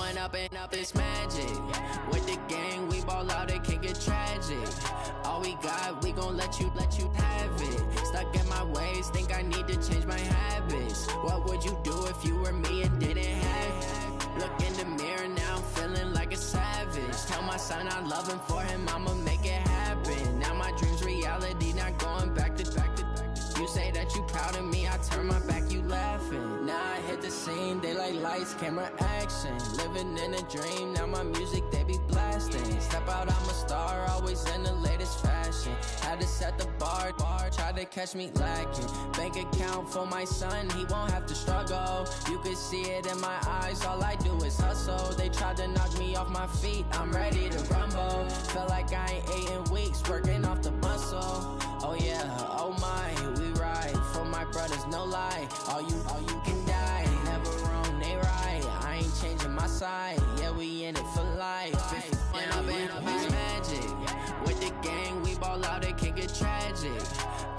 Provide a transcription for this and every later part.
Going up and up, it's magic. With the gang, we ball out, it can get tragic. All we got, we gon' let you have it. Stuck in my ways, think I need to change my habits. What would you do if you were me and didn't have it? Look in the mirror now, I'm feeling like a savage. Tell my son I love him, for him I'ma make it happen. Now my dream's reality, not going back to. You say that you proud of me, I turn my back, you laughing. Now I hit the scene, they like lights, camera, action. Living in a dream, now my music, they be blasting. Step out, I'm a star, always in the latest fashion. Had to set the bar, try to catch me lacking. Bank account for my son, he won't have to struggle. You can see it in my eyes, all I do is hustle. They tried to knock me off my feet, I'm ready to rumble. Feel like I ain't ate in weeks, working off the muscle. Oh yeah, oh my, we ride for my brothers, no lie. All you can die, never wrong, they right. I ain't changing my side, yeah, we in it for life. And up and up, it's magic. With the gang, we ball out, it can get tragic.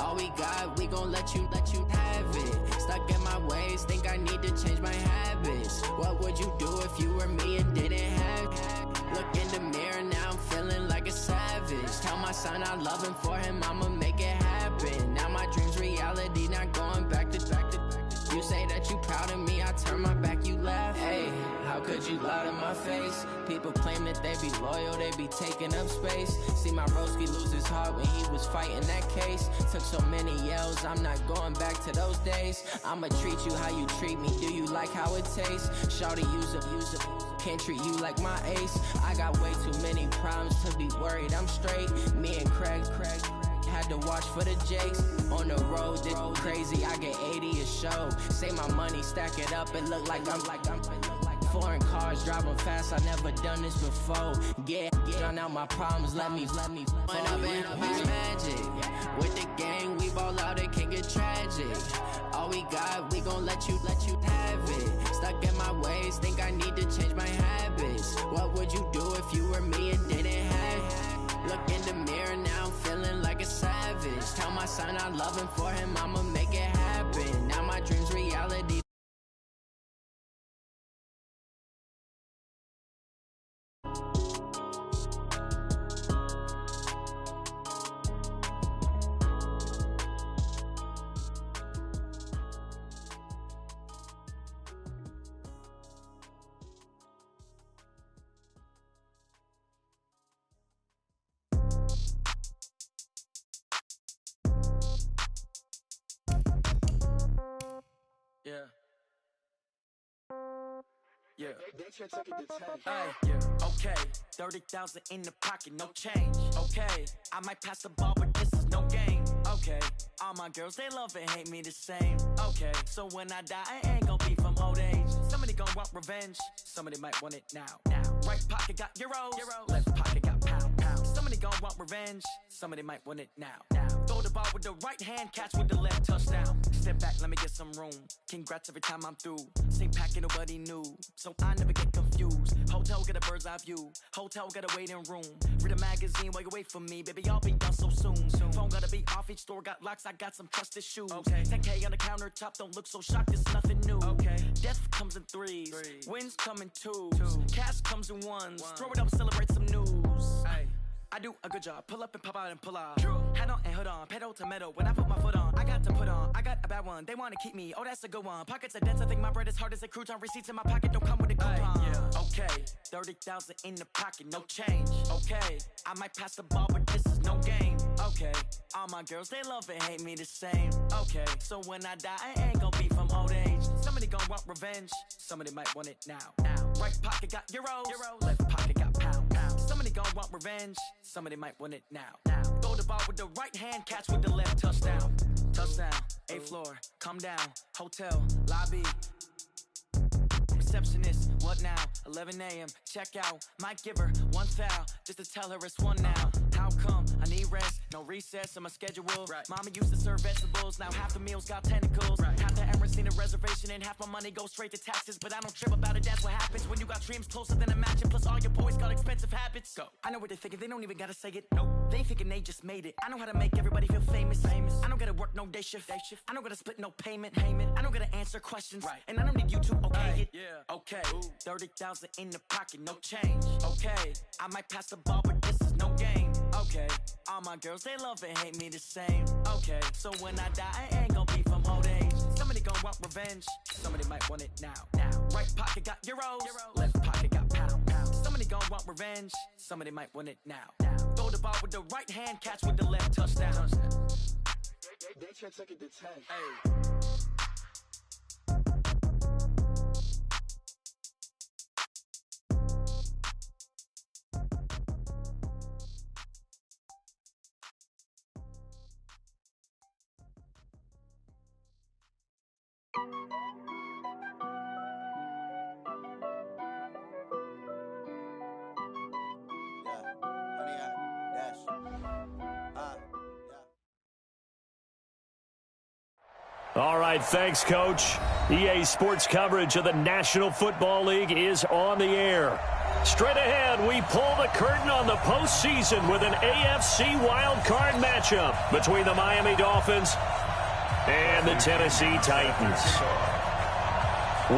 All we got, we gon' let you have it. Stuck in my ways, think I need to change my habits. What would you do if you were me and didn't have it? Look in the mirror, now I'm feeling like a savage. Tell my son I love him, for him I'ma make it happen. Now my dream's reality, not going back to. You say that you proud of me, I turn my back, you laugh. Hey, how could you lie to my face? People claim that they be loyal, they be taking up space. See my broski lose his heart when he was fighting that case. Took so many yells, I'm not going back to those days. I'ma treat you how you treat me, do you like how it tastes? Shawty, use up, can't treat you like my ace. I got way too many problems to be worried, I'm straight. Me and Craig had to watch for the Jakes. On the road, this crazy, I get 80 a show. Say my money, stack it up, it look like I'm foreign cars, driving fast, I never done this before. Get drown out my problems, let me Went up and up, it's magic. With the gang, we ball out, it can get tragic. All we got, we gon' let you have it. Stuck in my ways, think I need to change my habits. What would you do if you were me and didn't have it? Look in the mirror, now I'm feeling like a savage. Tell my son I love him, for him I'ma make it happen. Now my dream's reality. Yeah. Yeah. Okay. 30,000 in the pocket, no change. Okay. I might pass the ball, but this is no game. Okay. All my girls, they love and hate me the same. Okay. So when I die, I ain't gon' be from old age. Somebody gon' want revenge. Somebody might want it now. Right pocket got euros. Left pocket got pounds. Somebody gon' want revenge. Somebody might want it now. Throw the ball with the right hand, catch with the left, touchdown. Step back, let me get some room. Congrats every time I'm through. Same packet, nobody knew, so I never get confused. Hotel got a bird's eye view. Hotel got a waiting room. Read a magazine while you wait for me, baby. I'll be done so soon. Phone gotta be off, each store got locks. I got some trusted shoes. Okay. 10K on the countertop, don't look so shocked. It's nothing new. Okay. Death comes in threes. Wins come in twos. Cash comes in ones. Throw it up, celebrate some news. Ay. I do a good job, pull up and pop out and pull off. Hat on and hood on, pedal to metal. When I put my foot on, I got to put on. I got a bad one, they wanna keep me, oh that's a good one. Pockets are dense, I think my bread is hard as a crouton. Receipts in my pocket don't come with a coupon. Yeah. Okay, 30,000 in the pocket, no change. Okay, I might pass the ball, but this is no game. Okay, all my girls, they love and hate me the same. Okay, so when I die, I ain't gon' be from old age. Somebody gon' want revenge, somebody might want it now. Right pocket got euros. Left pocket got pounds. Somebody gon' want revenge, somebody might want it now. Throw the ball with the right hand, catch with the left, touchdown. Touchdown, 8th floor, come down, hotel, lobby. Receptionist, what now? 11 a.m., check out. Might give her one foul, just to tell her it's one now. How How come I need rest? No recess in my schedule. Right. Mama used to serve vegetables. Now half the meals got tentacles. Right. Half the Emirates need a reservation and half my money goes straight to taxes. But I don't trip about it. That's what happens when you got dreams closer than a match. And plus all your boys got expensive habits. Go. I know what they're thinking. They don't even gotta say it. Nope. They thinking they just made it. I know how to make everybody feel famous. I don't gotta work no day shift. I don't gotta split no payment. I don't gotta answer questions. Right. And I don't need you to okay it. Yeah. Okay. 30,000 in the pocket, no change. Okay. I might pass the ball, but this is no game. Okay. All my girls, they love and hate me the same. Okay. So when I die, I ain't gonna be from old age. Somebody gonna want revenge. Somebody might want it now. Right pocket got euros. Left pocket got pounds. Somebody gonna want revenge. Somebody might want it now. Throw the ball with the right hand, catch with the left, touchdown. They can't take it to 10. Hey. All right, thanks, Coach. EA Sports coverage of the National Football League is on the air. Straight ahead, we pull the curtain on the postseason with an AFC wildcard matchup between the Miami Dolphins and the Tennessee Titans.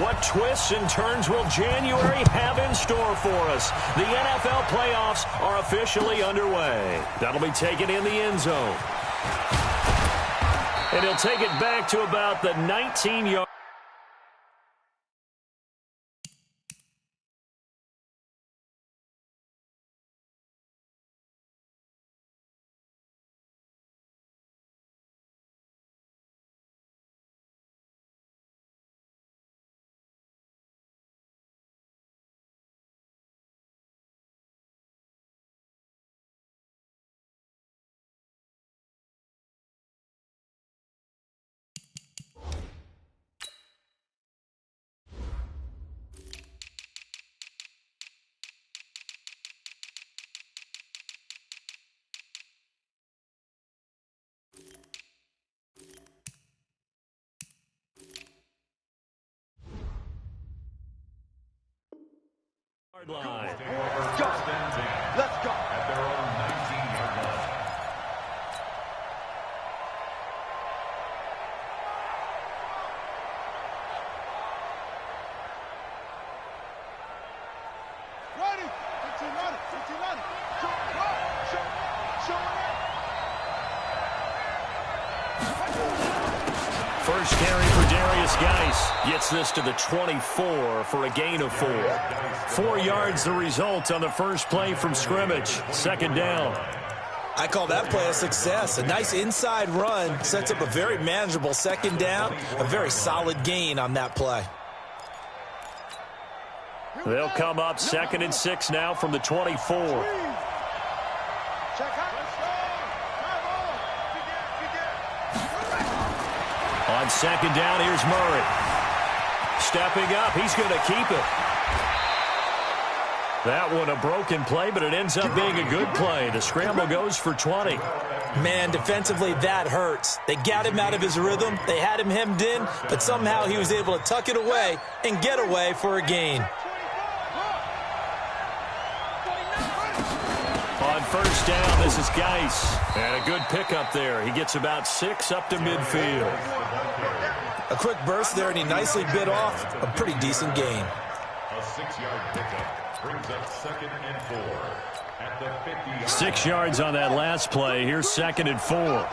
What twists and turns will January have in store for us? The NFL playoffs are officially underway. That'll be taken in the end zone. And he'll take it back to about the 19-yard. Line. Let's go. Let's go. At their own 19-yard line. Ready. 15-90. First carry for Darius Geis. Gets this to the 24 for a gain of 4. 4 yards the result on the first play from scrimmage. Second down. I call that play a success. A nice inside run sets up a very manageable second down. A very solid gain on that play. They'll come up 2nd and 6 now from the 24. On second down, here's Murray. Stepping up, he's going to keep it. That one a broken play, but it ends up being a good play. The scramble goes for 20. Man, defensively, that hurts. They got him out of his rhythm. They had him hemmed in, but somehow he was able to tuck it away and get away for a gain. On first down, this is Geis. And a good pickup there. He gets about 6 up to midfield. A quick burst there, and he nicely bit off a pretty decent gain. A 6-yard pickup brings up 2nd and 4 at the 50-yard line. 6 yards on that last play. Here's 2nd and 4.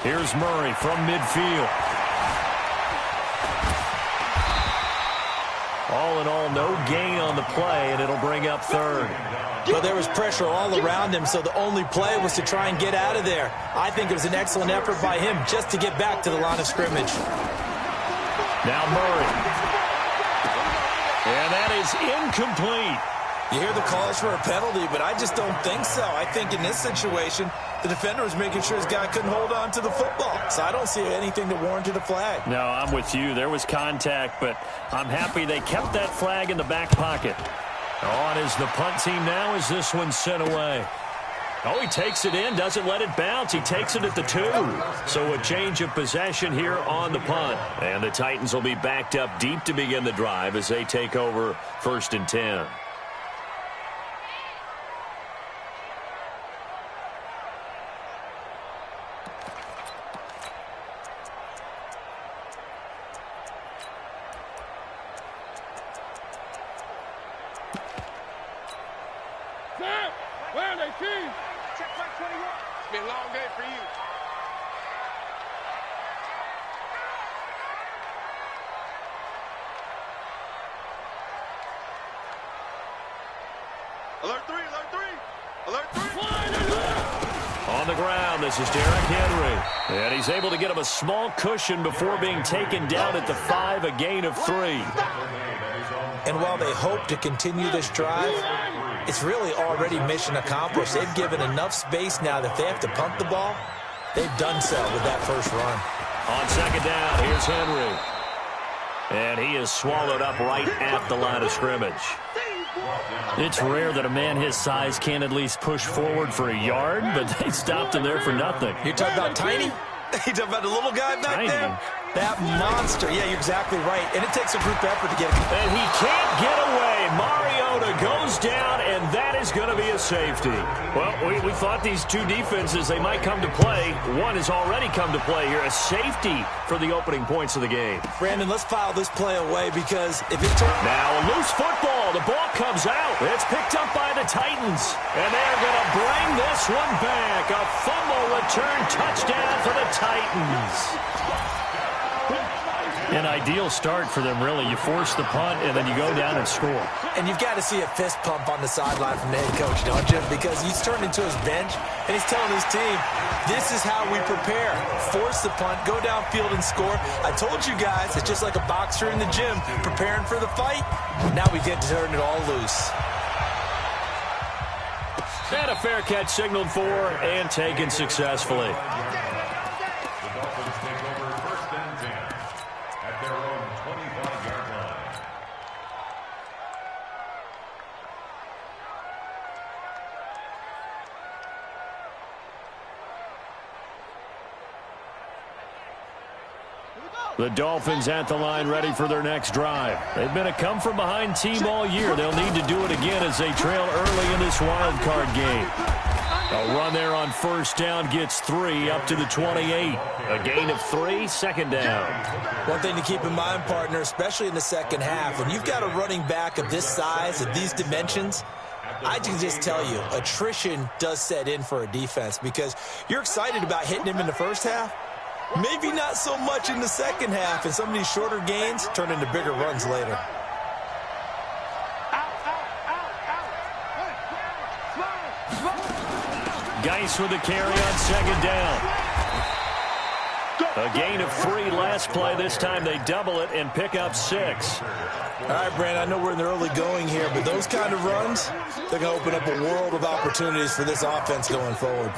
Here's Murray from midfield. All in all, no gain on the play, and it'll bring up 3rd. Well, there was pressure all around him, so the only play was to try and get out of there. I think it was an excellent effort by him just to get back to the line of scrimmage. Now Murray. And that is incomplete. You hear the calls for a penalty, but I just don't think so. I think in this situation, the defender was making sure his guy couldn't hold on to the football. So I don't see anything that warranted a flag. No, I'm with you. There was contact, but I'm happy they kept that flag in the back pocket. On is the punt team now as this one's sent away. Oh, he takes it in, doesn't let it bounce. He takes it at the 2. So a change of possession here on the punt. And the Titans will be backed up deep to begin the drive as they take over 1st and 10. Where are they, team? Check back 21. It's been a long day for you. Alert 3, alert 3. Alert 3. On the ground, this is Derrick Henry. And he's able to get him a small cushion before being taken down at the 5, a gain of 3. And while they hope to continue this drive, it's really already mission accomplished. They've given enough space now that if they have to punt the ball, they've done so with that first run. On 2nd down, here's Henry. And he is swallowed up right at the line of scrimmage. It's rare that a man his size can at least push forward for a yard, but they stopped him there for nothing. You're talking about Tiny? You talking about the little guy back Tiny. there? That monster. Yeah, you're exactly right. And it takes a group effort to get it. And he can't get away. Mariota goes down, and that is going to be a safety. Well, we thought these two defenses, they might come to play. One has already come to play here. A safety for the opening points of the game. Brandon, let's file this play away because if it turns... Now a loose football. The ball comes out. It's picked up by the Titans. And they're going to bring this one back. A fumble return touchdown for the Titans. An ideal start for them, really. You force the punt, and then you go down and score. And you've got to see a fist pump on the sideline from the head coach, don't you? Because he's turned into his bench, and he's telling his team, this is how we prepare. Force the punt, go downfield and score. I told you guys, it's just like a boxer in the gym preparing for the fight. Now we get to turn it all loose. And a fair catch signaled for and taken successfully. The Dolphins take over 1st and 10 at their own 25-yard line. The Dolphins at the line ready for their next drive. They've been a come-from-behind team all year. They'll need to do it again as they trail early in this wild card game. A run there on 1st down gets 3 up to the 28. A gain of 3, 2nd down. One thing to keep in mind, partner, especially in the second half, when you've got a running back of this size, of these dimensions, I can just tell you, attrition does set in for a defense because you're excited about hitting him in the first half. Maybe not so much in the second half, and some of these shorter gains turn into bigger runs later. Geis with the carry on 2nd down. A gain of 3 last play. This time they double it and pick up 6. All right, Brandon, I know we're in the early going here, but those kind of runs, they're going to open up a world of opportunities for this offense going forward.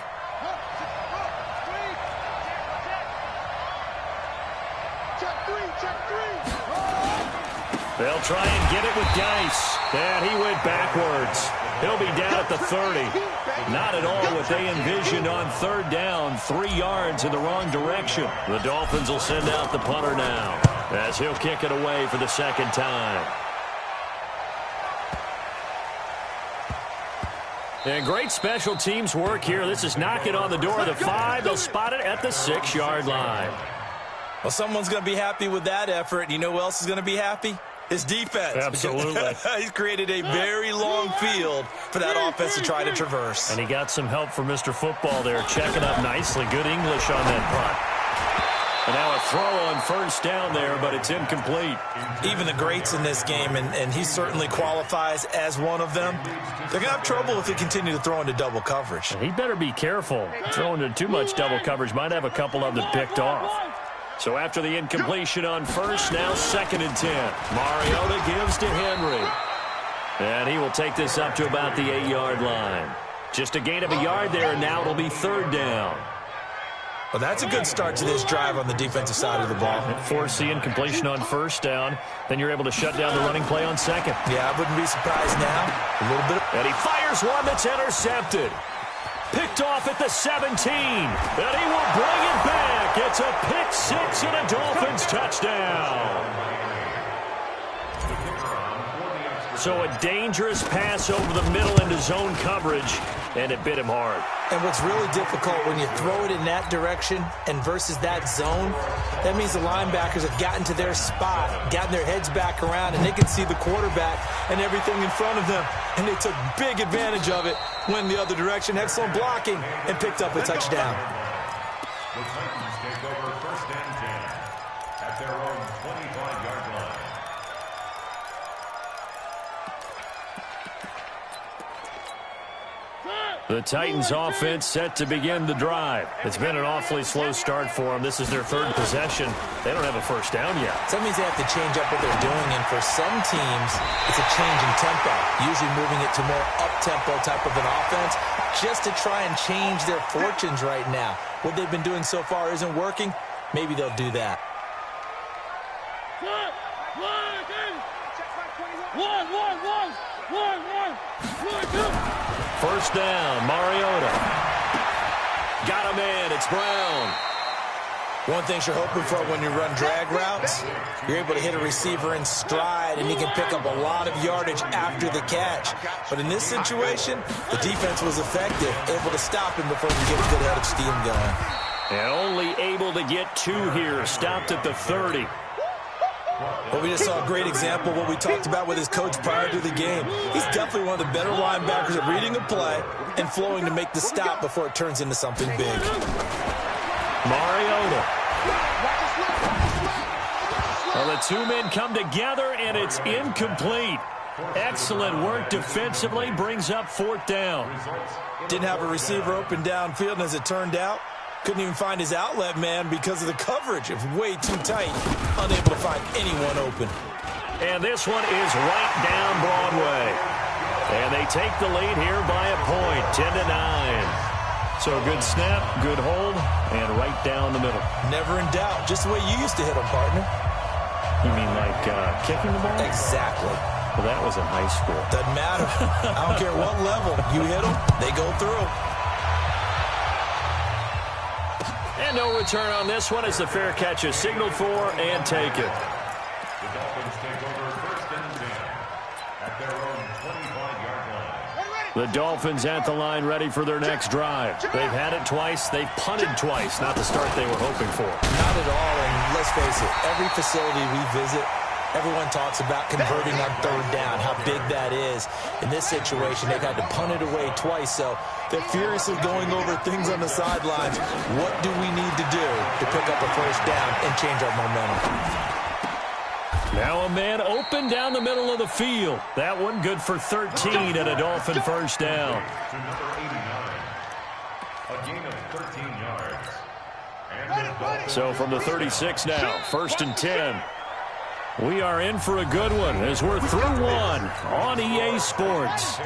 They'll try and get it with Geis. And he went backwards. He'll be down at the 30. Not at all what they envisioned on 3rd down. 3 yards in the wrong direction. The Dolphins will send out the punter now as he'll kick it away for the 2nd time. And great special teams work here. This is knocking on the door of the 5. They'll spot it at the 6-yard line. Well, someone's going to be happy with that effort. You know who else is going to be happy? His defense. Absolutely. He's created a very long field for that offense to try to traverse. And he got some help from Mr. Football there, checking up nicely. Good English on that punt. And now a throw on 1st down there, but it's incomplete. Even the greats in this game, and he certainly qualifies as one of them, they're going to have trouble if they continue to throw into double coverage. And he better be careful. Throwing into too much double coverage might have a couple of them picked off. So after the incompletion on 1st, now 2nd and 10. Mariota gives to Henry. And he will take this up to about the 8-yard line. Just a gain of a yard there, and now it'll be 3rd down. Well, that's a good start to this drive on the defensive side of the ball. Foreseeing completion on 1st down. Then you're able to shut down the running play on 2nd. Yeah, I wouldn't be surprised now. A little bit. And he fires one that's intercepted. Picked off at the 17. And he will bring it back. It's a pick 6 and a Dolphins touchdown. So a dangerous pass over the middle into zone coverage, and it bit him hard. And what's really difficult when you throw it in that direction and versus that zone, that means the linebackers have gotten to their spot, gotten their heads back around, and they can see the quarterback and everything in front of them. And they took big advantage of it, went the other direction, had some blocking, and picked up a touchdown. The Titans take over 1st and 10 at their own 25-yard line. The Titans offense set to begin the drive. It's been an awfully slow start for them. This is their 3rd possession. They don't have a 1st down yet. So that means they have to change up what they're doing, and for some teams, it's a change in tempo, usually moving it to more up-tempo type of an offense, just to try and change their fortunes right now. What they've been doing so far isn't working. Maybe they'll do that. First down, Mariota. Got him in. It's Brown. One thing you're hoping for when you run drag routes, you're able to hit a receiver in stride, and he can pick up a lot of yardage after the catch. But in this situation, the defense was effective, able to stop him before he could get a good head of steam going. And only able to get 2 here. Stopped at the 30. Well, we just saw a great example of what we talked about with his coach prior to the game. He's definitely one of the better linebackers at reading a play and flowing to make the stop before it turns into something big. Mariota. Well, the 2 men come together, and it's incomplete. Excellent work defensively, brings up 4th down. Didn't have a receiver open downfield, and as it turned out, couldn't even find his outlet man because of the coverage. It was way too tight, unable to find anyone open. And this one is right down Broadway. And they take the lead here by a point, 10-9. So good snap, good hold, and right down the middle. Never in doubt. Just the way you used to hit them, partner. You mean like kicking the ball? Exactly. Well, that was in high school. Doesn't matter. I don't care what level. You hit them, they go through. And no return on this one as the fair catch is signaled for and taken. The Dolphins take over 1st and 10 at their own 25-yard line. The Dolphins at the line ready for their next drive. They've had it twice. They've punted twice. Not the start they were hoping for. Not at all, and let's face it, every facility we visit, everyone talks about converting on 3rd down, how big that is. In this situation, they've had to punt it away twice, so they're furiously going over things on the sidelines. What do we need to do to pick up a 1st down and change our momentum? Now a man open down the middle of the field. That one good for 13 at a Dolphin 1st down. To number 89, a gain of 13 yards. And so from the 36 now, 1st and 10. We are in for a good one as we're through one on EA Sports.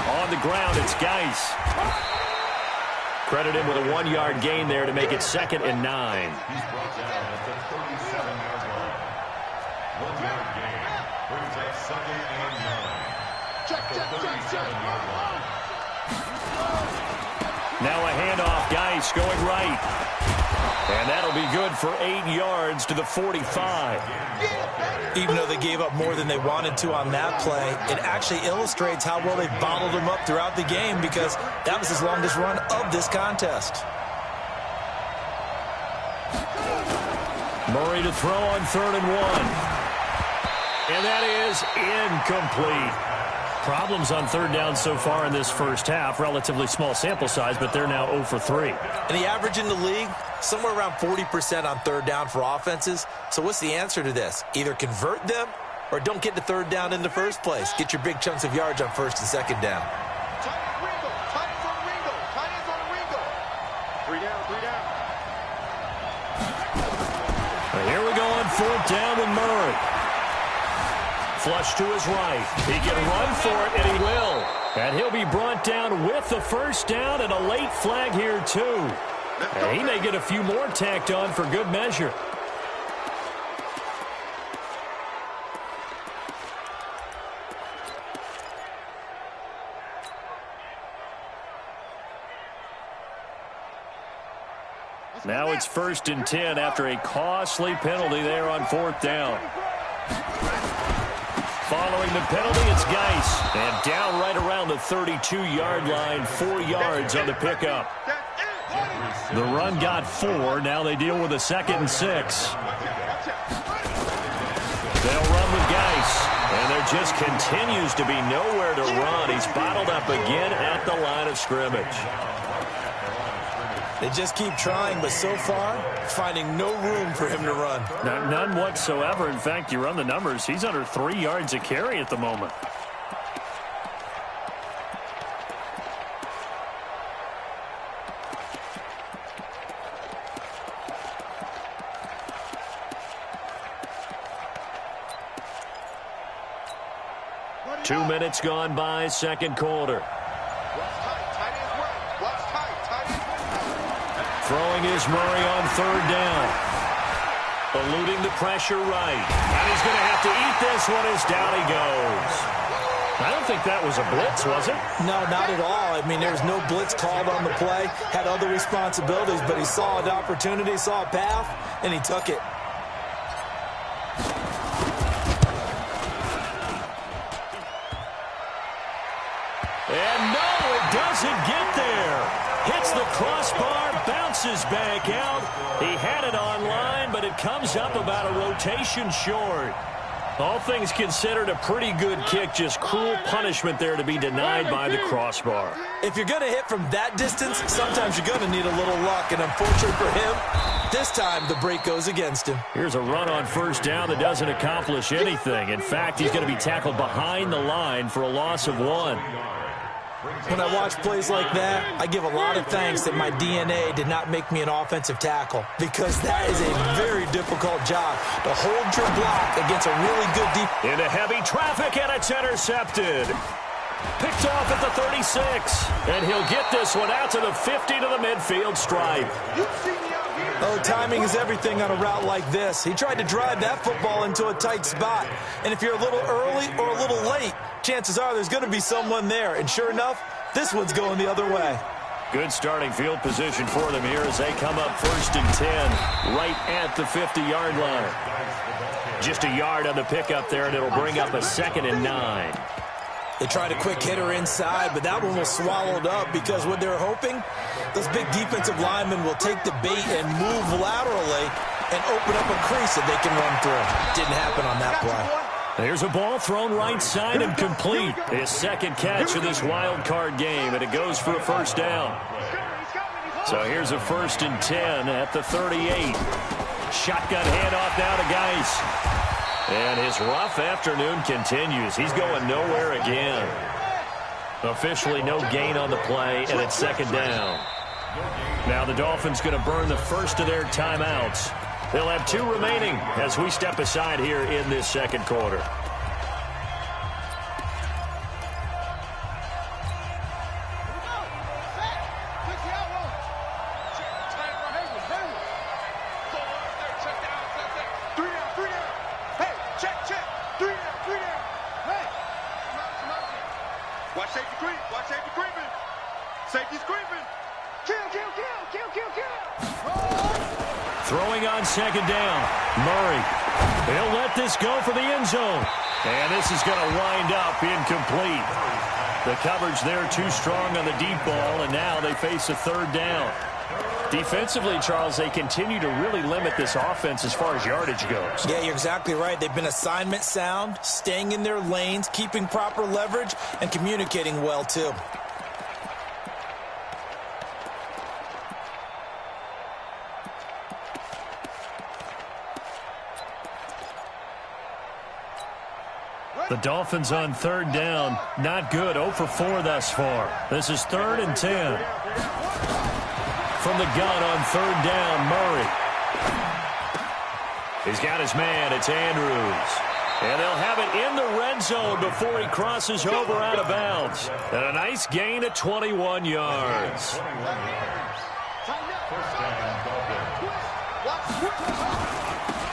On the ground, it's Geis. Credit him with a 1-yard gain there to make it 2nd and 9. he's brought down at the 37-yard line. 1-yard gain brings up 2nd and 9. The 37-yard line. Now a handoff, Geis going right. And that'll be good for 8 yards to the 45. Even though they gave up more than they wanted to on that play, it actually illustrates how well they bottled them up throughout the game because that was his longest run of this contest. Murray to throw on 3rd and 1. And that is incomplete. Problems on 3rd down so far in this first half. Relatively small sample size, but they're now 0 for 3. And the average in the league, somewhere around 40% on 3rd down for offenses. So what's the answer to this? Either convert them or don't get to 3rd down in the first place. Get your big chunks of yards on 1st and 2nd down. Here we go on 4th down with Murray. Flush to his right. He can run for it, and he will. And he'll be brought down with the first down and a late flag here, too. And he may get a few more tacked on for good measure. Now it's 1st and 10 after a costly penalty there on 4th down. Following the penalty, it's Geis. And down right around the 32-yard line, 4 yards on the pickup. The run got 4. Now they deal with a 2nd and 6. They'll run with Geis. And there just continues to be nowhere to run. He's bottled up again at the line of scrimmage. They just keep trying, but so far, finding no room for him to run. None whatsoever. In fact, you run the numbers. He's under 3 yards a carry at the moment. Two minutes gone by, second quarter. Throwing is Murray on 3rd down. Eluding the pressure right. And he's going to have to eat this one as down he goes. I don't think that was a blitz, was it? No, not at all. I mean, there was no blitz called on the play. Had other responsibilities, but he saw an opportunity, saw a path, and he took it. And no, it doesn't get there. Hits the crossbar, bounces back out. He had it online, but it comes up about a rotation short. All things considered, a pretty good kick. Just cruel punishment there to be denied by the crossbar. If you're going to hit from that distance, sometimes you're going to need a little luck. And unfortunately for him, this time the break goes against him. Here's a run on 1st down that doesn't accomplish anything. In fact, he's going to be tackled behind the line for a loss of 1. When I watch plays like that, I give a lot of thanks that my DNA did not make me an offensive tackle, because that is a very difficult job to hold your block against a really good defense. Into heavy traffic, and it's intercepted. Picked off at the 36, and he'll get this one out to the 50 to the midfield stripe. Oh, timing is everything on a route like this. He tried to drive that football into a tight spot, and if you're a little early or a little late, chances are there's going to be someone there. And sure enough, this one's going the other way. Good starting field position for them here as they come up 1st and 10 right at the 50-yard line. Just a yard on the pickup there, and it'll bring up a 2nd and 9. They tried a quick hitter inside, but that one was swallowed up because what they're hoping, those big defensive linemen will take the bait and move laterally and open up a crease that they can run through. Didn't happen on that play. There's a ball thrown right side and complete. His 2nd catch of this wild card game, and it goes for a 1st down. So here's a 1st and 10 at the 38. Shotgun handoff now to Geis. And his rough afternoon continues. He's going nowhere again. Officially no gain on the play, and it's 2nd down. Now the Dolphins going to burn the first of their timeouts. They'll have 2 remaining as we step aside here in this 2nd quarter. Watch safety creep. Watch safety creeping. Safety's creeping. Kill. Throwing on 2nd down. Murray. He'll let this go for the end zone. And this is going to wind up incomplete. The coverage there too strong on the deep ball, and now they face a 3rd down. Defensively, Charles, they continue to really limit this offense as far as yardage goes. Yeah, you're exactly right. They've been assignment sound, staying in their lanes, keeping proper leverage, and communicating well, too. The Dolphins on 3rd down. Not good. 0 for 4 thus far. This is 3rd and 10. From the gun on 3rd down, Murray. He's got his man. It's Andrews. And they'll have it in the red zone before he crosses over out of bounds. And a nice gain of 21 yards.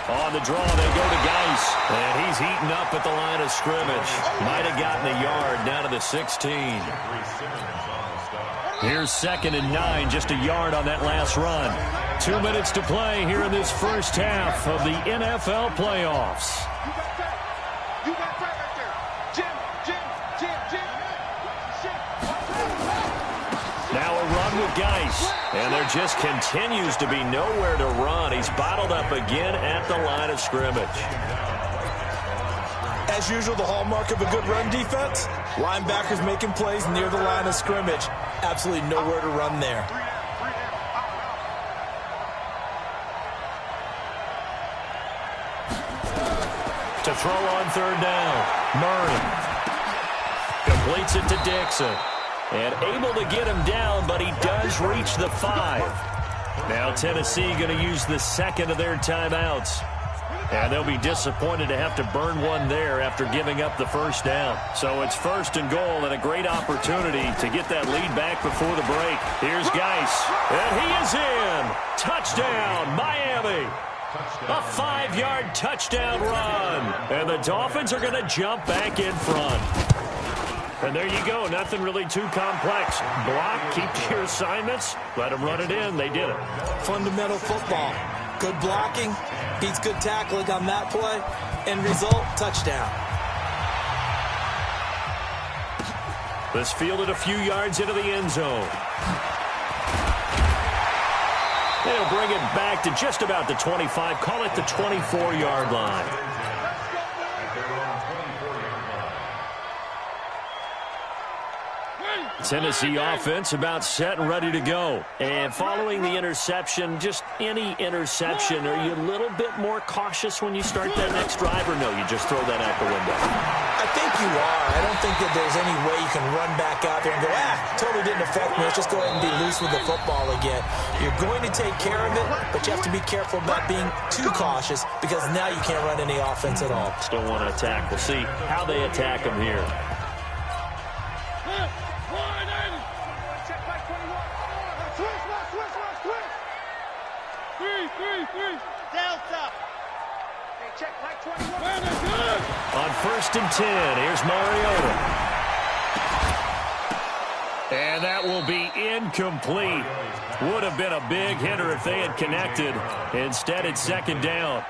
On the draw, they go to Geis. And he's eaten up at the line of scrimmage. Might have gotten a yard down to the 16. Here's 2nd and 9, just a yard on that last run. 2 minutes to play here in this first half of the NFL playoffs. Now a run with Geis. And there just continues to be nowhere to run. He's bottled up again at the line of scrimmage. As usual, the hallmark of a good run defense, linebackers making plays near the line of scrimmage. Absolutely nowhere to run there. To throw on 3rd down, Murray completes it to Dixon. And able to get him down, but he does reach the 5. Now Tennessee going to use the 2nd of their timeouts. And they'll be disappointed to have to burn one there after giving up the 1st down. So it's 1st and goal and a great opportunity to get that lead back before the break. Here's Geis. And he is in. Touchdown, Miami. A 5-yard touchdown run. And the Dolphins are going to jump back in front. And there you go. Nothing really too complex. Block, keep to your assignments, let them run it in. They did it. Fundamental football. Good blocking, beats good tackling on that play. End result, touchdown. This fielded a few yards into the end zone. They'll bring it back to just about the 25. Call it the 24-yard line. Tennessee offense about set and ready to go. And following the interception, just any interception, are you a little bit more cautious when you start that next drive, or no, you just throw that out the window? I think you are. I don't think that there's any way you can run back out there and go, totally didn't affect me. Let's just go ahead and be loose with the football again. You're going to take care of it, but you have to be careful about being too cautious because now you can't run any offense at all. Still want to attack. We'll see how they attack them here. On 1st and 10, here's Mariota. And that will be incomplete. Would have been a big hitter if they had connected. Instead, it's 2nd down.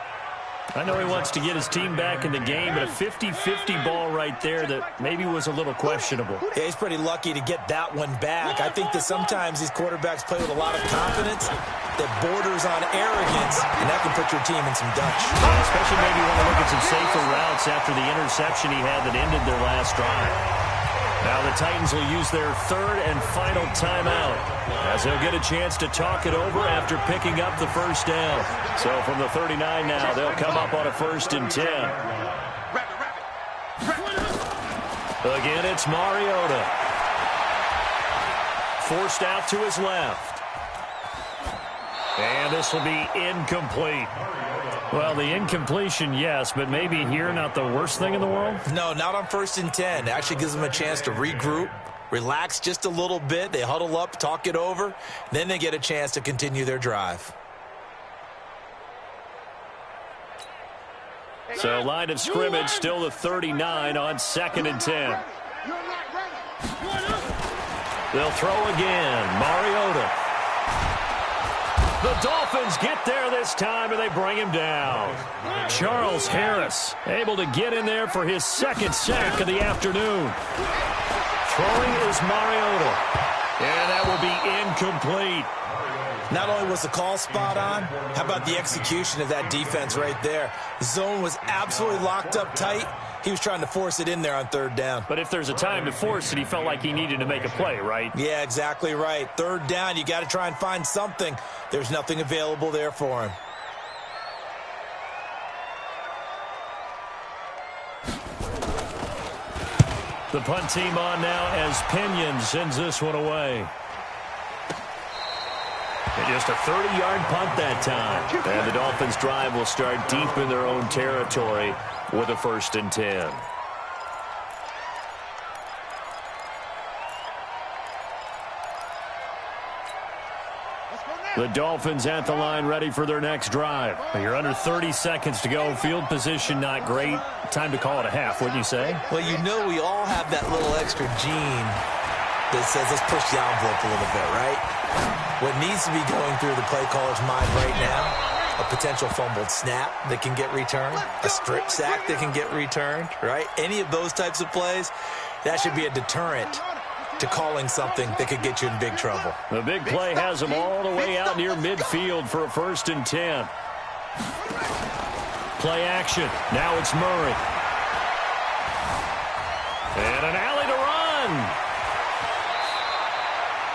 I know he wants to get his team back in the game, but a 50-50 ball right there that maybe was a little questionable. Yeah, he's pretty lucky to get that one back. I think that sometimes these quarterbacks play with a lot of confidence that borders on arrogance, and that can put your team in some dutch. Yeah, especially maybe want to look at some safer routes after the interception he had that ended their last drive. Now the Titans will use their 3rd and final timeout as they'll get a chance to talk it over after picking up the 1st down. So from the 39 now, they'll come up on a 1st and 10. Again, it's Mariota. Forced out to his left. And this will be incomplete. Well, the incompletion, yes, but maybe here not the worst thing in the world? No, not on 1st and 10. It actually gives them a chance to regroup, relax just a little bit. They huddle up, talk it over. Then they get a chance to continue their drive. So line of scrimmage still the 39 on 2nd and 10. They'll throw again. Mariota. The Dolphins get there this time, and they bring him down. Charles Harris able to get in there for his 2nd sack of the afternoon. Throwing is Mariota. And that will be incomplete. Not only was the call spot on, how about the execution of that defense right there? The zone was absolutely locked up tight. He was trying to force it in there on 3rd down. But if there's a time to force it, he felt like he needed to make a play, right? Yeah, exactly right. 3rd down, you got to try and find something. There's nothing available there for him. The punt team on now as Pinion sends this one away. And just a 30-yard punt that time. And the Dolphins' drive will start deep in their own territory with a 1st and 10. The Dolphins at the line ready for their next drive. You're under 30 seconds to go. Field position not great. Time to call it a half, wouldn't you say? Well, you know we all have that little extra gene that says let's push the envelope a little bit, right? What needs to be going through the play caller's mind right now, a potential fumbled snap that can get returned, a strip sack that can get returned, right? Any of those types of plays, that should be a deterrent to calling something that could get you in big trouble. The big play has them all the way out near midfield for a 1st and 10. Play action. Now it's Murray. And an alley to run.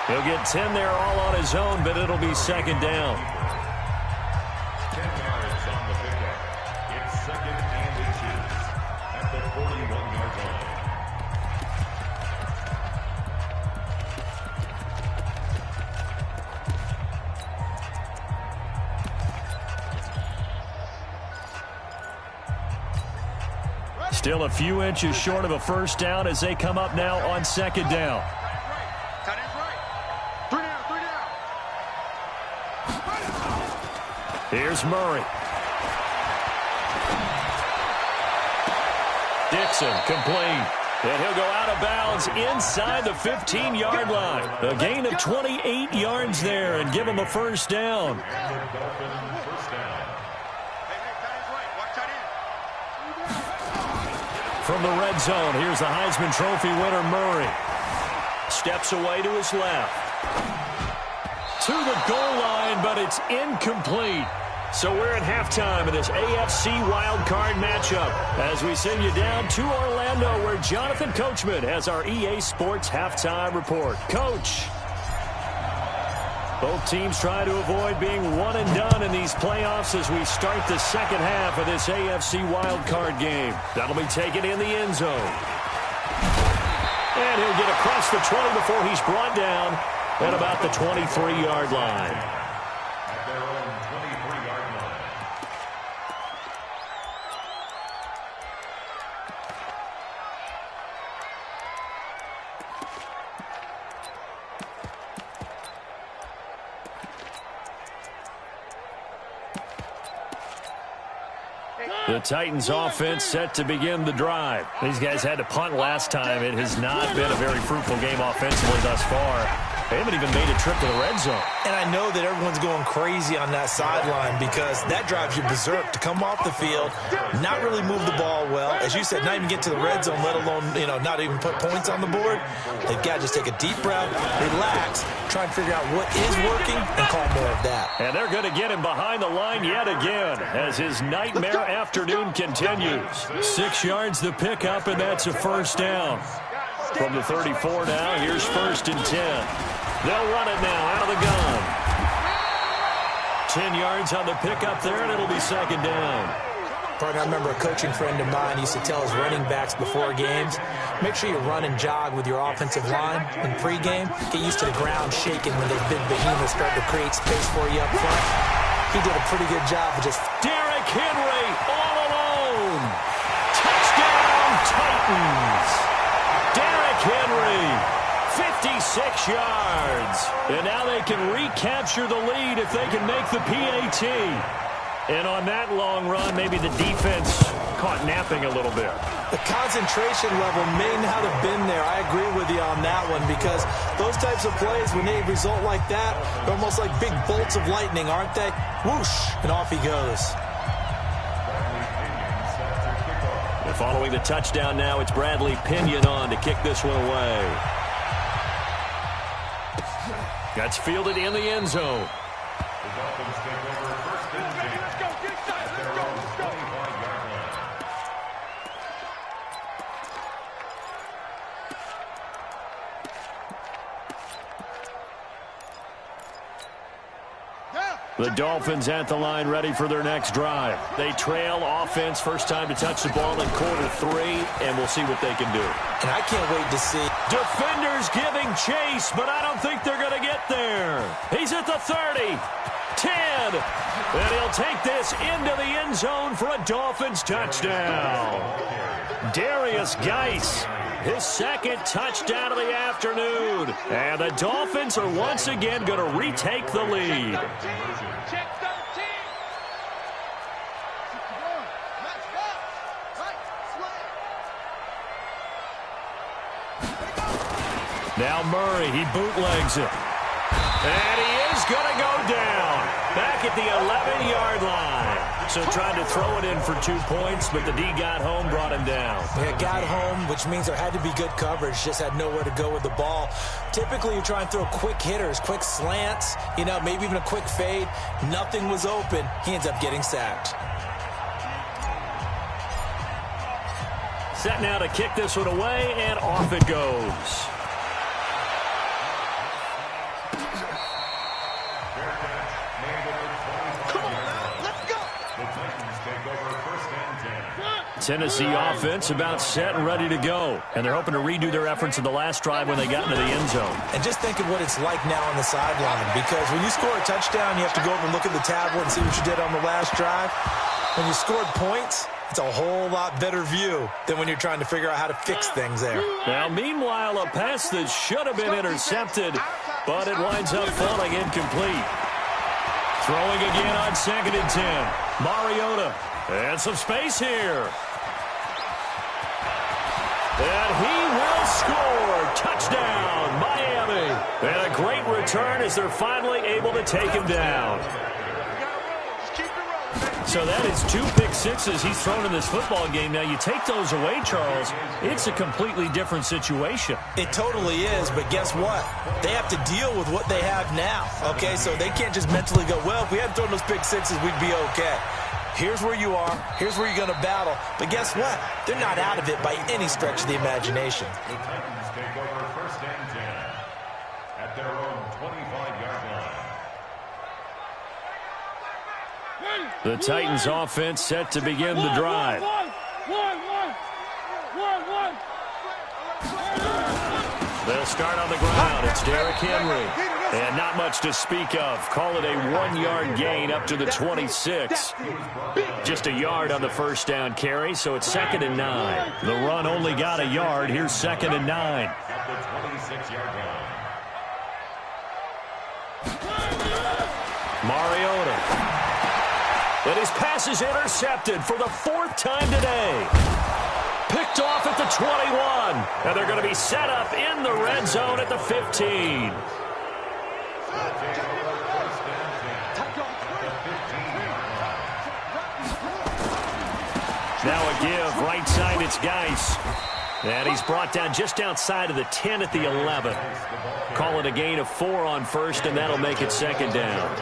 He'll get 10 there all on his own, but it'll be 2nd down. 10 yards on the pickup. It's 2nd and inches at the 41-yard line. Still a few inches short of a 1st down as they come up now on 2nd down. Here's Murray. Dixon complete. And he'll go out of bounds inside the 15-yard line. A gain of 28 yards there and give him a 1st down. From the red zone, here's the Heisman Trophy winner, Murray. Steps away to his left. To the goal line, but it's incomplete. So we're at halftime of this AFC wildcard matchup as we send you down to Orlando where Jonathan Coachman has our EA Sports halftime report. Coach. Both teams try to avoid being one and done in these playoffs as we start the 2nd half of this AFC wildcard game. That'll be taken in the end zone. And he'll get across the 20 before he's brought down at about the 23-yard line. At their own 23-yard line. The Titans offense set to begin the drive. These guys had to punt last time. It has not been a very fruitful game offensively thus far. They haven't even made a trip to the red zone. And I know that everyone's going crazy on that sideline because that drives you berserk to come off the field, not really move the ball well. As you said, not even get to the red zone, let alone, not even put points on the board. They've got to just take a deep breath, relax, try and figure out what is working, and call more of that. And they're going to get him behind the line yet again as his nightmare afternoon continues. 6 yards the pickup, and that's a 1st down. From the 34 now, here's 1st and 10. They'll run it now out of the gun. 10 yards on the pickup there, and it'll be 2nd down. Partner, I remember a coaching friend of mine used to tell his running backs before games, make sure you run and jog with your offensive line in pregame. Get used to the ground shaking when those big behemoths start to create space for you up front. He did a pretty good job of just... Derrick Henry all alone. Touchdown, Titans. Derrick Henry. 56 yards. And now they can recapture the lead if they can make the PAT. And on that long run, maybe the defense caught napping a little bit. The concentration level may not have been there. I agree with you on that one because those types of plays, when they result like that, they're almost like big bolts of lightning, aren't they? Whoosh, and off he goes. And following the touchdown now, it's Bradley Pinion on to kick this one away. That's fielded in the end zone. The Dolphins take over 1st and 10 at their own 25-yard line. The Dolphins at the line ready for their next drive. They trail offense, first time to touch the ball in quarter 3, and we'll see what they can do. And I can't wait to see. Defenders giving chase, but I don't think they're going to get there. He's at the 30, 10, and he'll take this into the end zone for a Dolphins touchdown. Darius Geis, his second touchdown of the afternoon. And the Dolphins are once again going to retake the lead. Now Murray, he bootlegs it. And he is going to go down back at the 11-yard line. So tried to throw it in for 2 points, but the D got home, brought him down. Yeah, got home, which means there had to be good coverage. Just had nowhere to go with the ball. Typically, you try and throw quick hitters, quick slants, maybe even a quick fade. Nothing was open. He ends up getting sacked. Set now to kick this one away, and off it goes. Tennessee offense about set and ready to go. And they're hoping to redo their efforts in the last drive when they got into the end zone. And just think of what it's like now on the sideline. Because when you score a touchdown, you have to go over and look at the tablet and see what you did on the last drive. When you scored points, it's a whole lot better view than when you're trying to figure out how to fix things there. Now, meanwhile, a pass that should have been intercepted, but it winds up falling incomplete. Throwing again on 2nd and 10. Mariota. And some space here. And he will score. Touchdown, Miami. And a great return as they're finally able to take him down. So that is 2 pick sixes he's thrown in this football game. Now, you take those away, Charles, it's a completely different situation. It totally is, but guess what? They have to deal with what they have now, okay? So they can't just mentally go, well, if we hadn't thrown those pick sixes, we'd be okay. Here's where you are. Here's where you're going to battle. But guess what? They're not out of it by any stretch of the imagination. The Titans take over 1st and 10 at their own 25-yard line. The Titans offense set to begin the drive. They'll start on the ground. It's Derrick Henry. And not much to speak of. Call it a 1-yard gain up to the 26. Just a yard on the first down carry, so it's 2nd and 9. The run only got a yard. Here's 2nd and 9. At the 26-yard line. Mariota. And his pass is intercepted for the 4th time today. Picked off at the 21. And they're going to be set up in the red zone at the 15. Now a give, right side, it's Geis. And he's brought down just outside of the 10 at the 11. Call it a gain of 4 on first, and that'll make it 2nd down.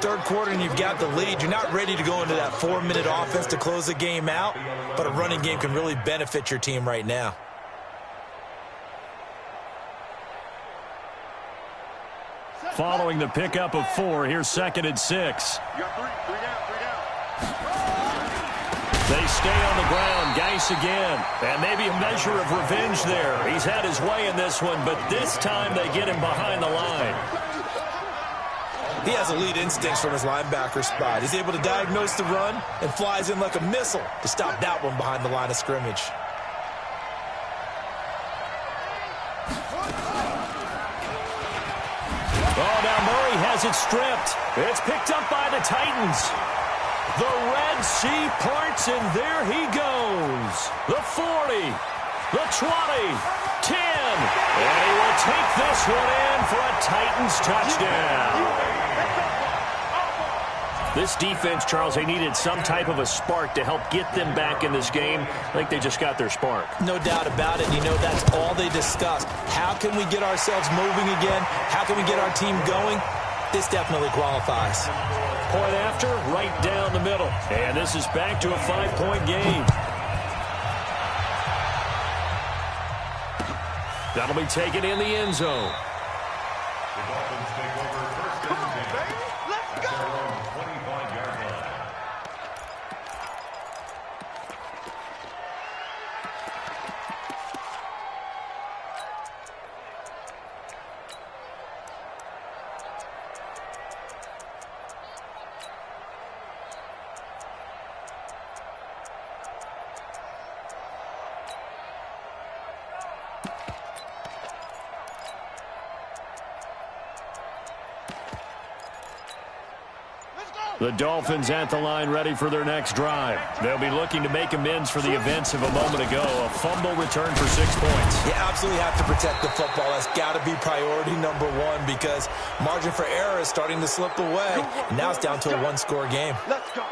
3rd quarter, and you've got the lead. You're not ready to go into that 4-minute offense to close the game out, but a running game can really benefit your team right now. Following the pickup of 4, here's 2nd and 6. You got 3 down. They stay on the ground. Geis again. And maybe a measure of revenge there. He's had his way in this one, but this time they get him behind the line. He has elite instincts from his linebacker spot. He's able to diagnose the run and flies in like a missile to stop that one behind the line of scrimmage. Oh, now Murray has it stripped. It's picked up by the Titans. The Red Sea parts, and there he goes. The 40, the 20, 10. And he will take this one in for a Titans touchdown. This defense, Charles, they needed some type of a spark to help get them back in this game. I think they just got their spark. No doubt about it. You know, that's all they discussed. How can we get ourselves moving again? How can we get our team going? This definitely qualifies. Point after, right down the middle. And this is back to a 5-point game. That'll be taken in the end zone. The Dolphins take over 1st and 10 at their own The Dolphins at the line ready for their next drive. They'll be looking to make amends for the events of a moment ago. A fumble return for 6 points. You absolutely have to protect the football. That's got to be priority number one because margin for error is starting to slip away. And now it's down to a one-score game. Let's go.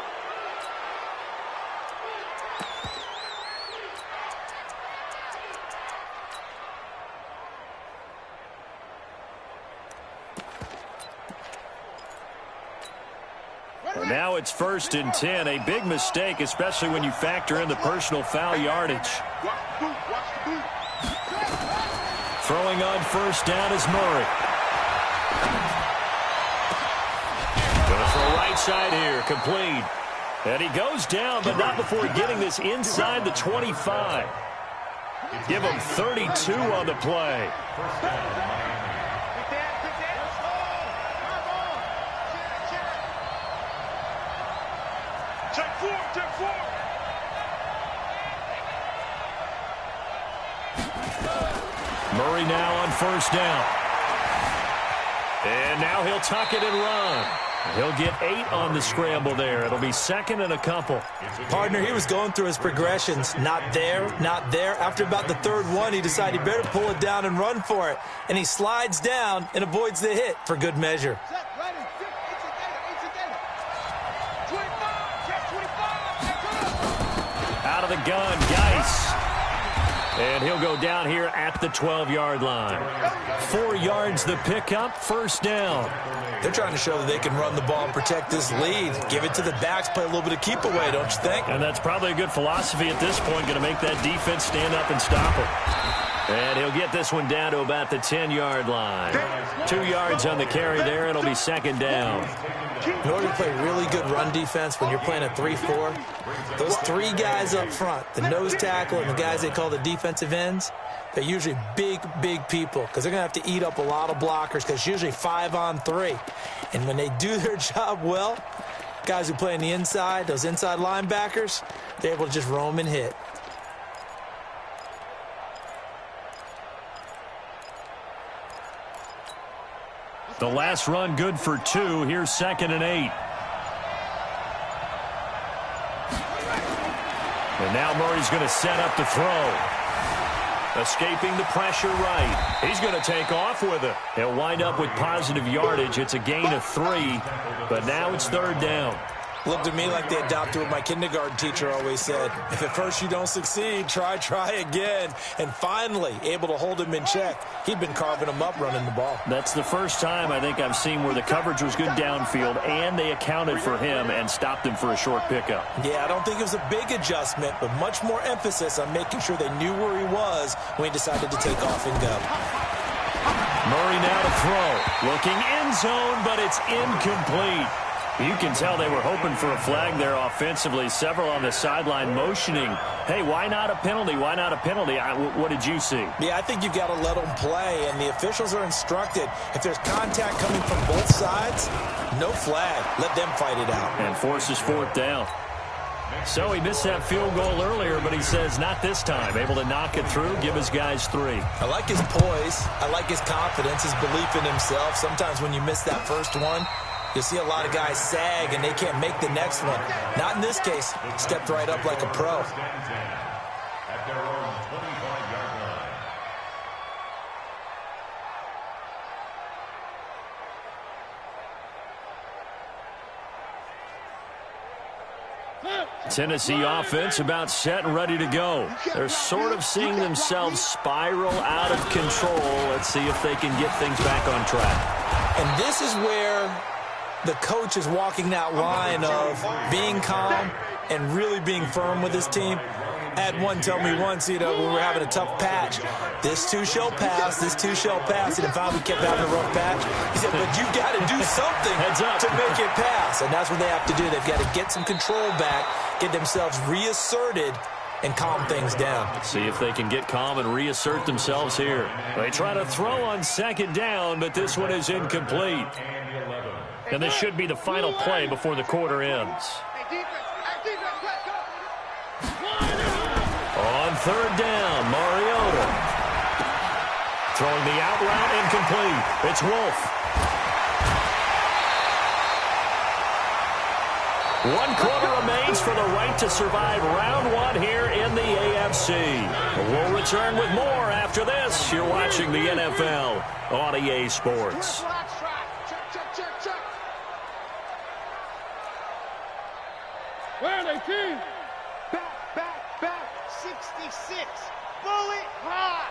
Now it's 1st and 10. A big mistake, especially when you factor in the personal foul yardage. Throwing on 1st down is Murray. Going to throw right side here, complete. And he goes down, but not before getting this inside the 25. Give him 32 on the play. Murray now on 1st down. And now he'll tuck it and run. He'll get 8 on the scramble there. It'll be 2nd and a couple. Partner, he was going through his progressions. Not there, not there. After about the 3rd one, he decided he better pull it down and run for it. And he slides down and avoids the hit for good measure. Out of the gun, Geis. And he'll go down here at the 12-yard line. 4 yards the pickup, 1st down. They're trying to show that they can run the ball and protect this lead. Give it to the backs, play a little bit of keep away, don't you think? And that's probably a good philosophy at this point, going to make that defense stand up and stop him. And he'll get this one down to about the 10-yard line. 2 yards on the carry there. It'll be 2nd down. In order to play really good run defense when you're playing a 3-4, those 3 guys up front, the nose tackle and the guys they call the defensive ends, they're usually big, big people because they're going to have to eat up a lot of blockers because it's usually 5-on-3. And when they do their job well, guys who play on the inside, those inside linebackers, they're able to just roam and hit. The last run good for 2. Here's 2nd and 8. And now Murray's going to set up the throw. Escaping the pressure right. He's going to take off with it. He'll wind up with positive yardage. It's a gain of 3, but now it's 3rd down. Looked to me like they adopted what my kindergarten teacher always said. If at first you don't succeed, try again. And finally, able to hold him in check. He'd been carving him up running the ball. That's the first time I think I've seen where the coverage was good downfield and they accounted for him and stopped him for a short pickup. Yeah, I don't think it was a big adjustment, but much more emphasis on making sure they knew where he was when he decided to take off and go. Murray now to throw. Looking end zone, but it's incomplete. You can tell they were hoping for a flag there offensively. Several on the sideline motioning, hey, why not a penalty? Why not a penalty? What did you see? Yeah, I think you've got to let them play, and the officials are instructed. If there's contact coming from both sides, no flag. Let them fight it out. And forces 4th down. So he missed that field goal earlier, but he says not this time. Able to knock it through, give his guys 3. I like his poise. I like his confidence, his belief in himself. Sometimes when you miss that first one, you'll see a lot of guys sag and they can't make the next one. Not in this case. Stepped right up like a pro. At their own 25-yard line. Tennessee offense about set and ready to go. They're sort of seeing themselves spiral out of control. Let's see if they can get things back on track. And this is where the coach is walking that line of being calm and really being firm with his team. I had one tell me once, we were having a tough patch. This too shall pass, this too shall pass. And finally we kept having a rough patch. He said, but you've got to do something to make it pass. And that's what they have to do. They've got to get some control back, get themselves reasserted, and calm things down. See if they can get calm and reassert themselves here. They try to throw on 2nd down, but this one is incomplete. And this should be the final play before the quarter ends. On 3rd down, Mariota. Throwing the out route incomplete. It's Wolf. 1 quarter remains for the right to survive round 1 here in the AFC. We'll return with more after this. You're watching the NFL on EA Sports. Where are they, team? Back. 66. Bullet high.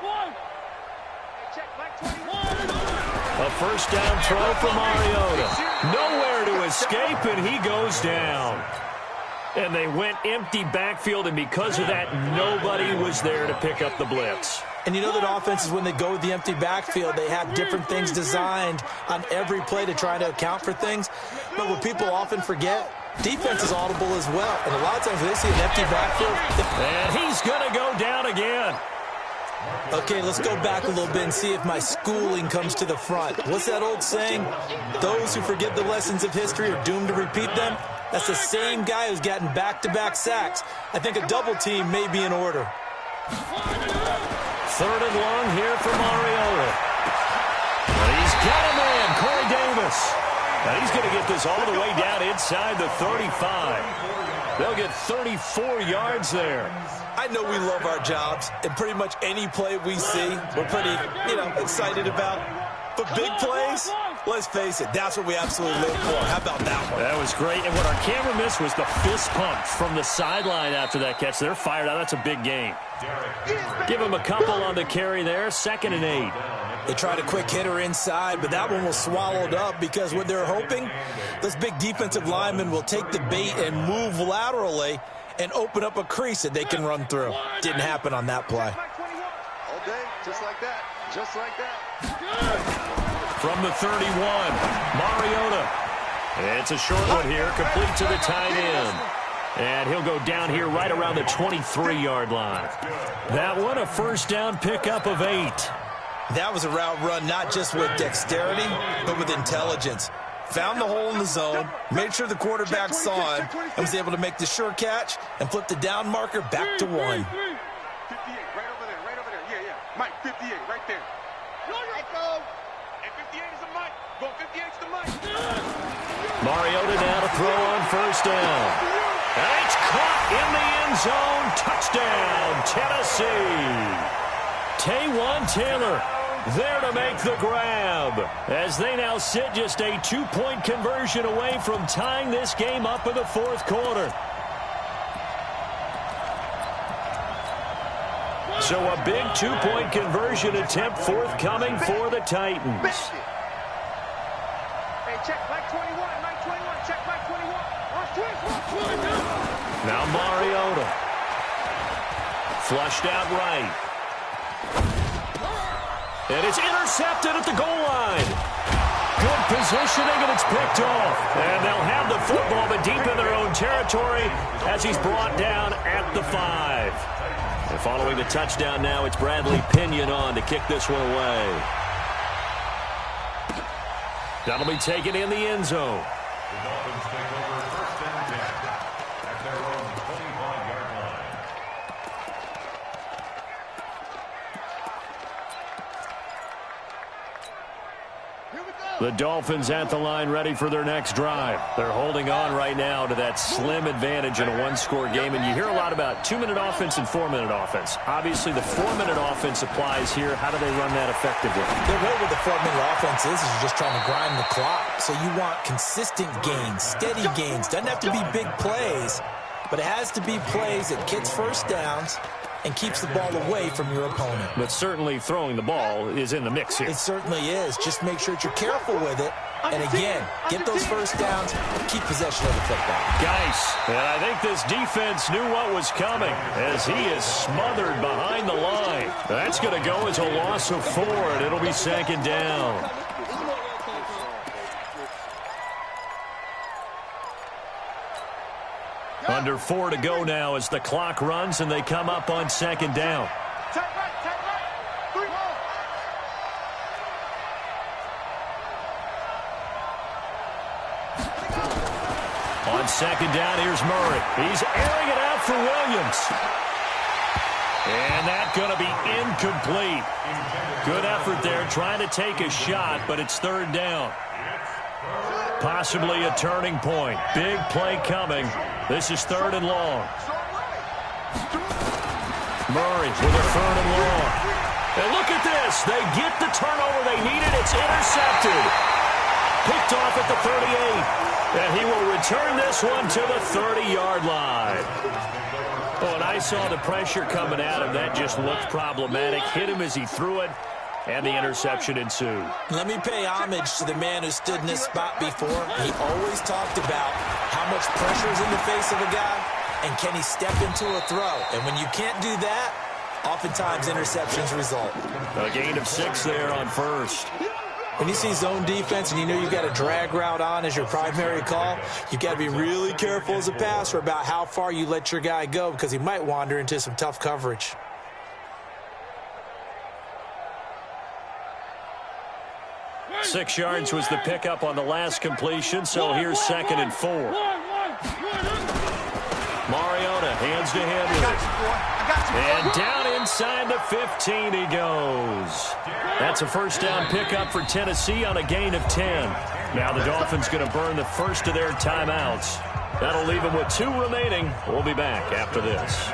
One. Check back 21. A first down throw for Mariota. Nowhere to escape, and he goes down. And they went empty backfield, and because of that, nobody was there to pick up the blitz. And you know that offenses, when they go with the empty backfield, they have different things designed on every play to try to account for things. But what people often forget, defense is audible as well. And a lot of times when they see an empty backfield. And he's going to go down again. Okay, let's go back a little bit and see if my schooling comes to the front. What's that old saying? Those who forget the lessons of history are doomed to repeat them. That's the same guy who's gotten back-to-back sacks. I think a double team may be in order. 3rd and long here for Mariota. And he's got him in, Corey Davis. And he's going to get this all the way down inside the 35. They'll get 34 yards there. I know we love our jobs, and pretty much any play we see, we're pretty, excited about. But big plays, let's face it, that's what we absolutely live for. How about that one? That was great. And what our camera missed was the fist pump from the sideline after that catch. They're fired out. That's a big game. Give him a couple on the carry there. 2nd and 8. They tried a quick hitter inside, but that one was swallowed up because what they're hoping, this big defensive lineman will take the bait and move laterally and open up a crease that they can run through. Didn't happen on that play. All day, just like that. Just like that. From the 31, Mariota. It's a short one here, complete to the tight end. And he'll go down here right around the 23-yard line. That one, a first down pickup of 8. That was a route run not just with dexterity, but with intelligence. Found the hole in the zone, made sure the quarterback saw him, and was able to make the sure catch and flip the down marker back to 1. 58, right over there. Yeah. Mike, 58, right there. Echo. And 58 is the Mike. Go 58 to the Mike. Mariota now to throw on first down. And it's caught in the end zone. Touchdown, Tennessee. Taywan Taylor there to make the grab, as they now sit just a 2-point conversion away from tying this game up in the 4th quarter. So a big 2-point conversion attempt forthcoming for the Titans. Hey, check back 21, Mike 21, check back 21. Now Mariota. Flushed out right. And it's intercepted at the goal line. Good positioning, and it's picked off. And they'll have the football, but deep in their own territory as he's brought down at the 5. And following the touchdown now, it's Bradley Pinion on to kick this one away. That'll be taken in the end zone. The Dolphins take over 1st and 10 at their own 25-yard line. The Dolphins at the line ready for their next drive. They're holding on right now to that slim advantage in a 1-score game. And you hear a lot about 2-minute offense and 4-minute offense. Obviously, the 4-minute offense applies here. How do they run that effectively? The way with the 4-minute offense is you're just trying to grind the clock. So you want consistent gains, steady gains. Doesn't have to be big plays, but it has to be plays that gets first downs and keeps the ball away from your opponent. But certainly throwing the ball is in the mix here. It certainly is. Just make sure that you're careful with it. And again, get those first downs and keep possession of the football. Geis, and I think this defense knew what was coming as he is smothered behind the line. That's going to go as a loss of 4, and it'll be 2nd down. Under 4 to go now as the clock runs and they come up on 2nd down. Tight right. 3 more. On 2nd down, here's Murray. He's airing it out for Williams. And that's going to be incomplete. Good effort there trying to take a shot, but it's third down. Possibly a turning point. Big play coming. This is third and long. Murray with a third and long. And look at this. They get the turnover they needed. It's intercepted. Picked off at the 38. And he will return this one to the 30-yard line. Oh, and I saw the pressure coming at him. That just looked problematic. Hit him as he threw it, and the interception ensued. Let me pay homage to the man who stood in this spot before. He always talked about how much pressure is in the face of a guy, and can he step into a throw. And when you can't do that, oftentimes interceptions result. A gain of 6 there on first. When you see zone defense and you know you've got a drag route on as your primary call, you've got to be really careful as a passer about how far you let your guy go because he might wander into some tough coverage. Six yards was the pickup on the last completion, so here's 2nd and 4. Mariota hands to Henry. And down inside the 15 he goes. That's a first down pickup for Tennessee on a gain of 10. Now the Dolphins going to burn the first of their timeouts. That'll leave them with 2 remaining. We'll be back after this.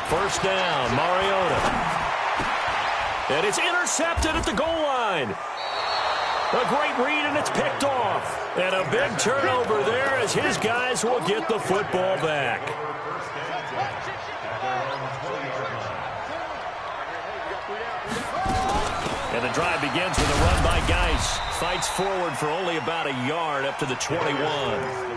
First down, Mariota. And it's intercepted at the goal line. A great read, and it's picked off. And a big turnover there as his guys will get the football back. And the drive begins with a run by Geis. Fights forward for only about a yard up to the 21.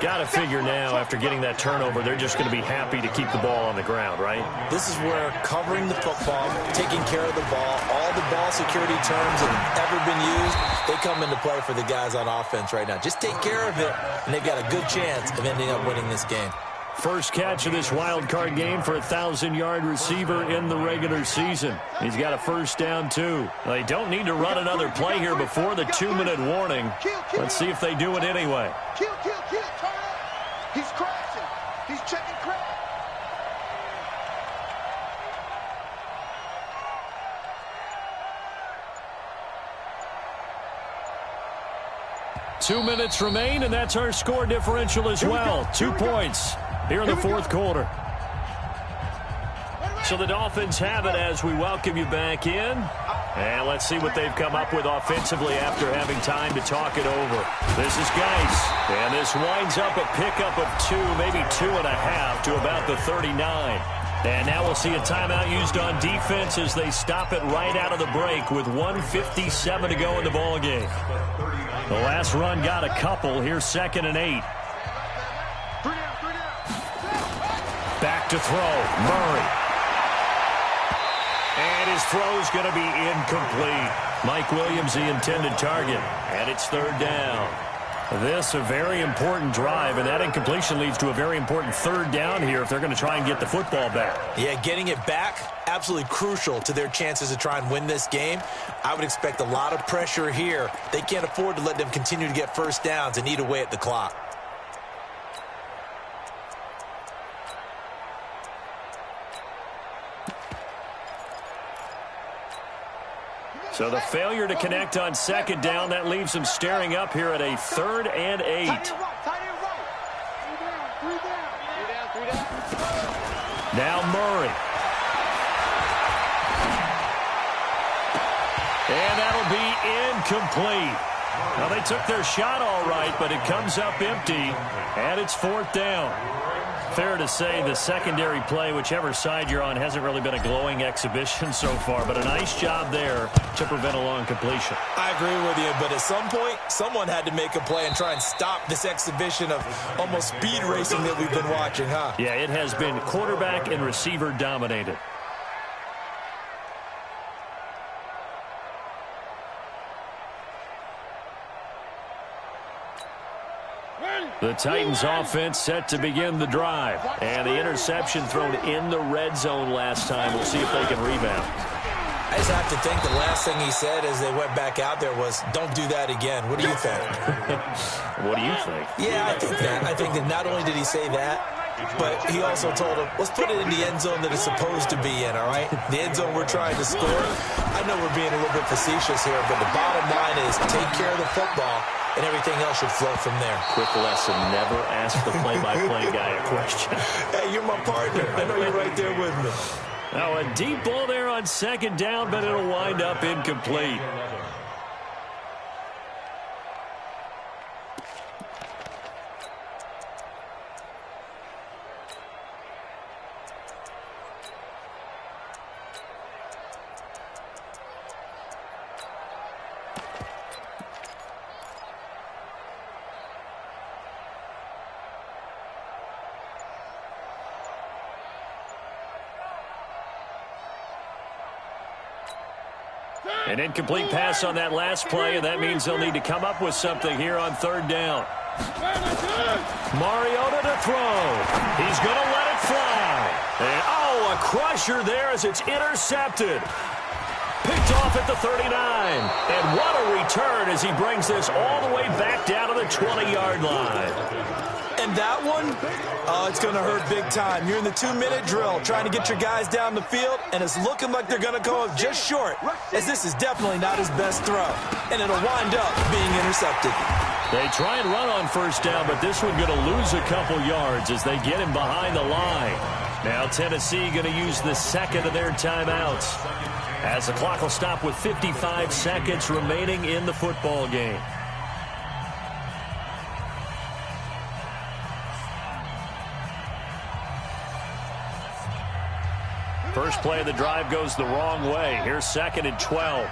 Got to figure now, after getting that turnover, they're just going to be happy to keep the ball on the ground, right? This is where covering the football, taking care of the ball, all the ball security terms that have ever been used, they come into play for the guys on offense right now. Just take care of it, and they've got a good chance of ending up winning this game. First catch of this wild card game for a 1,000-yard receiver in the regular season. He's got a first down, too. They don't need to run another play here before the 2-minute warning. Let's see if they do it anyway. Turn up. He's crashing. He's checking crash. Two minutes remain, and that's our score differential as well. 2 points here in the fourth quarter. So the Dolphins have it as we welcome you back in. And let's see what they've come up with offensively after having time to talk it over. This is Geis. And this winds up a pickup of 2, maybe 2.5 to about the 39. And now we'll see a timeout used on defense as they stop it right out of the break with 1:57 to go in the ballgame. The last run got a couple. Here's 2nd and 8. Back to throw. Murray. And his throw's going to be incomplete. Mike Williams, the intended target. And it's third down. This a very important drive, and that incompletion leads to a very important third down here if they're going to try and get the football back. Yeah, getting it back, absolutely crucial to their chances to try and win this game. I would expect a lot of pressure here. They can't afford to let them continue to get first downs and eat away at the clock. So the failure to connect on second down, that leaves them staring up here at a 3rd and 8. Now Murray. And that'll be incomplete. Now they took their shot all right, but it comes up empty, and it's 4th down. Fair to say the secondary play, whichever side you're on, hasn't really been a glowing exhibition so far, but a nice job there to prevent a long completion. I agree with you, but at some point, someone had to make a play and try and stop this exhibition of almost speed racing that we've been watching, huh? Yeah, it has been quarterback and receiver dominated. The Titans offense set to begin the drive. And the interception thrown in the red zone last time. We'll see if they can rebound. I just have to think the last thing he said as they went back out there was, don't do that again. What do you think? What do you think? Yeah, I think that. I think that not only did he say that, but he also told him, let's put it in the end zone that it's supposed to be in, all right? The end zone we're trying to score. I know we're being a little bit facetious here, but the bottom line is take care of the football, and everything else should flow from there. Quick lesson, never ask the play-by-play guy a question. Hey, you're my partner. I know you're right there with me. Now, a deep ball there on second down, but it'll wind up incomplete. An incomplete pass on that last play, and that means they'll need to come up with something here on third down. Mariota to throw. He's going to let it fly. And, a crusher there as it's intercepted. Picked off at the 39. And what a return as he brings this all the way back down to the 20-yard line. And that one, it's going to hurt big time. You're in the 2-minute drill trying to get your guys down the field, and it's looking like they're going to go up just short, as this is definitely not his best throw, and it'll wind up being intercepted. They try and run on first down, but this one going to lose a couple yards as they get him behind the line. Now Tennessee going to use the second of their timeouts, as the clock will stop with 55 seconds remaining in the football game. First play of the drive goes the wrong way. Here's second and 12.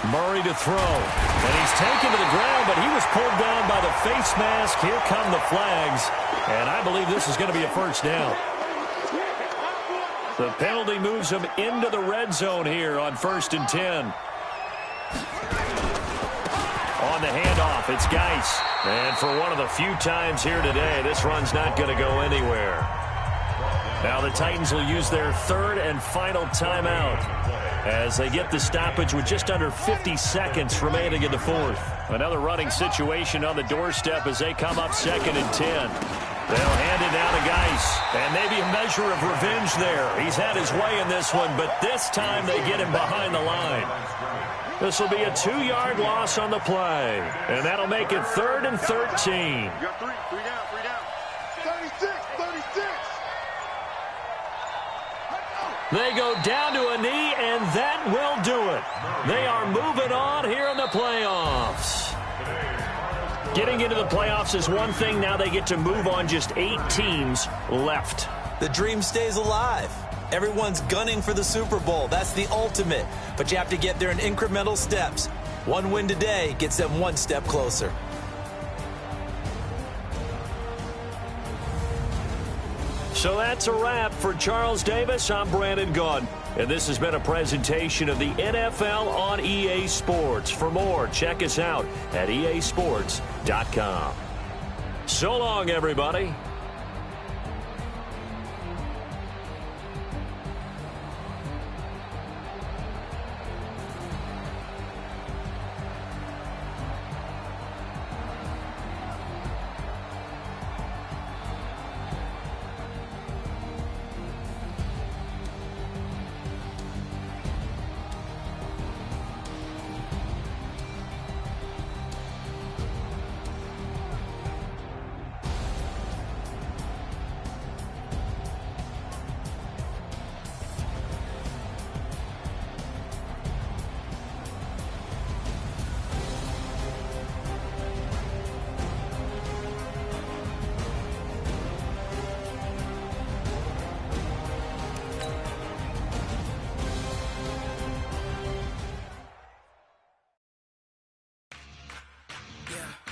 Murray to throw. And he's taken to the ground, but he was pulled down by the face mask. Here come the flags. And I believe this is going to be a first down. The penalty moves him into the red zone here on 1st and 10. On the handoff, it's Geis. And for one of the few times here today, this run's not going to go anywhere. Now the Titans will use their third and final timeout as they get the stoppage with just under 50 seconds remaining in the fourth. Another running situation on the doorstep as they come up 2nd and 10. They'll hand it down to Geis. And maybe a measure of revenge there. He's had his way in this one, but this time they get him behind the line. This will be a 2-yard loss on the play. And that'll make it 3rd and 13. You got three down. 36. They go down to a knee, and that will do it. They are moving on here in the playoffs. Getting into the playoffs is one thing. Now they get to move on. Just 8 teams left. The dream stays alive. Everyone's gunning for the Super Bowl. That's the ultimate. But you have to get there in incremental steps. One win today gets them one step closer. So that's a wrap for Charles Davis. I'm Brandon Gaudin. And this has been a presentation of the NFL on EA Sports. For more, check us out at easports.com. So long, everybody. Yeah.